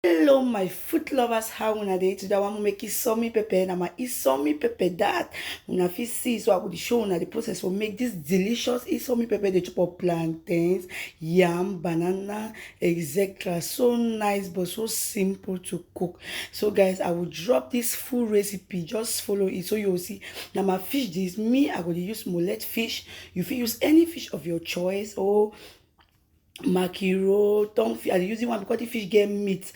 Hello my food lovers, how una dey? Today I wan make Esumi pepper. Na my Esumi pepper that una fit see. So I go dey show una the process for make this delicious Esumi pepper. Dey chop up plantains, yam, banana, etc. So nice but so simple to cook. So guys, I will drop this full recipe. Just follow it so you will see. Now my fish this me, I go dey use mullet fish. You fit use any fish of your choice or mackerel, tongue. I dey use one because the fish get meat.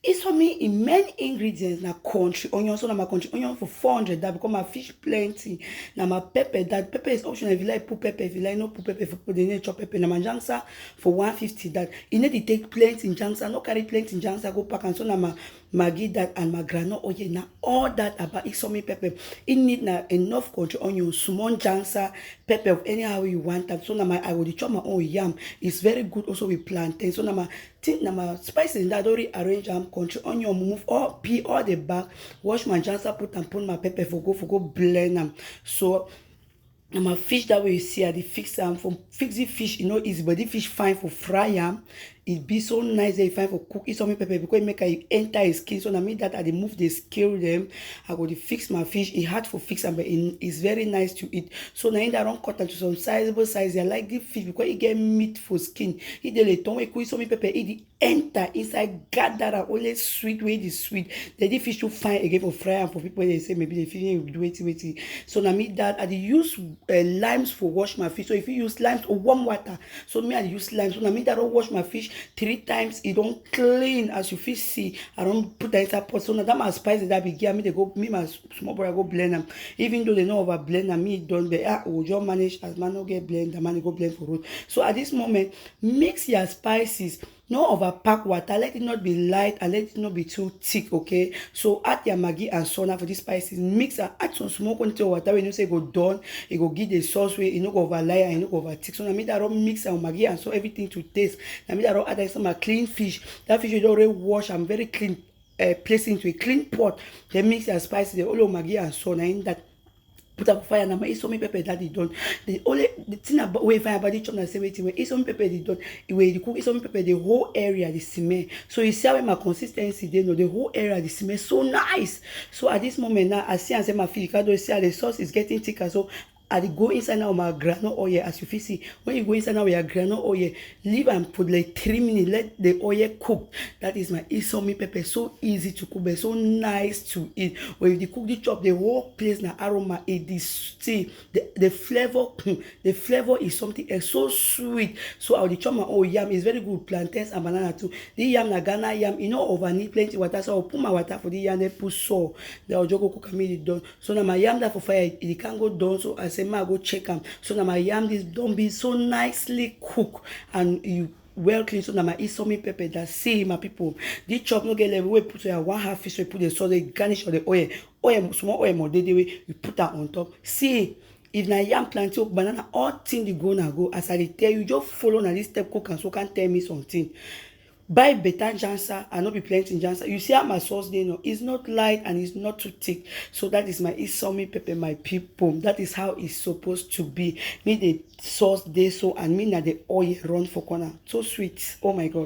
It's for me in main ingredients na country onion. So na my country onion for 400 that because my fish plenty. Now my pepper, that pepper is optional. If you like put pepper, if you like no put pepper, for the need chop pepper. Now my jansa for 150 that you need to take plenty in jansa, no carry plenty in jansa, go pack. And so now my maggi that and my granola oil. Now all that about Esumi pepper. It need na enough country onion, small jansa, pepper of anyhow you want that. So now I will chop my own yam. It's very good also with plantain. So now my think na my spices in that already arrange country onion, move all peel all the back, wash my jansa, put my pepper for go blend them. So and my fish that way you see I dey fix them for fix the fish, easy, but the fish fine for fry am. It be so nice that you find for cook Esumi pepper because it make it enter his skin. So now me that I dey move the scale them. I go to fix my fish. It hard for fix them, but it's very nice to eat. So now in that run cut into some sizable size. I like the fish because it get meat for skin. It dey let we cook Esumi pepper. It enter inside gather and always sweet way the sweet. The fish too fine again for fry and for people they say maybe they feel do wait. So now me that I dey use limes for wash my fish. So if you use limes or warm water, so me I dey use limes. So now me that don't wash my fish 3 times. It don't clean as you fit see. I don't put that inside pot. So now that my spice that be give me they go me my small brother go blend them. Even though they know over blend them, me don't be we just manage as man no get blend, the man go blend for road. So at this moment, mix your spices. No overpack water, let it not be light and let it not be too thick, okay? So add your maggi and sona for these spices. Mix and add some small quantity of water when you say go done, it go give the sauce way, it no go over light and it no go over thick. So now me that don't mix and maggi and so everything to taste. Now me that don't add some clean fish. That fish you already wash and very clean, place into a clean pot. Then mix your spices, the all maggi and sona in that. Put up fire. Now my Esumi pepper that they done. The thing about way fire about the chop na say wait where Esumi pepper they done. Where you cook Esumi pepper, the whole area the smell. So you see how my consistency they know the whole area the smell so nice. So at this moment now I see and say my fish can do see how the sauce is getting thicker. So I go inside now my granola oil. As you feel see, when you go inside now with your granola oil, leave and put like 3 minutes. Let the oil cook. That is my Esumi pepper. So easy to cook, but so nice to eat. When you cook the chop, the whole place na aroma. It is see the flavor. The flavor is something else. So sweet. So I will chop my own yam. It's very good. Plantains and banana too. The yam na Ghana yam. You know over need plenty water. So I'll put my water for the yam. Then put salt. Then I'll just go cook and make it done. So now my yam that for fire it can go done. So I say I go check them. So now my yam this don't be so nicely cooked and you well clean. So now my Esumi pepper that see my people. This chop no get level. We put your 1/2 fish. We put the sauce, the garnish of the oil, small oil more. Way you put that on top. See. If na yam plantain banana, all thing you go na go. As I tell you, just follow na this step cook and so can tell me something. Buy better jansa and not be plenty in jansa. You see how my sauce dey now. It's not light and it's not too thick. So that is my Esumi pepper, my people. That is how it's supposed to be. Me the sauce dey so and me na the oil run for corner. So sweet. Oh my god.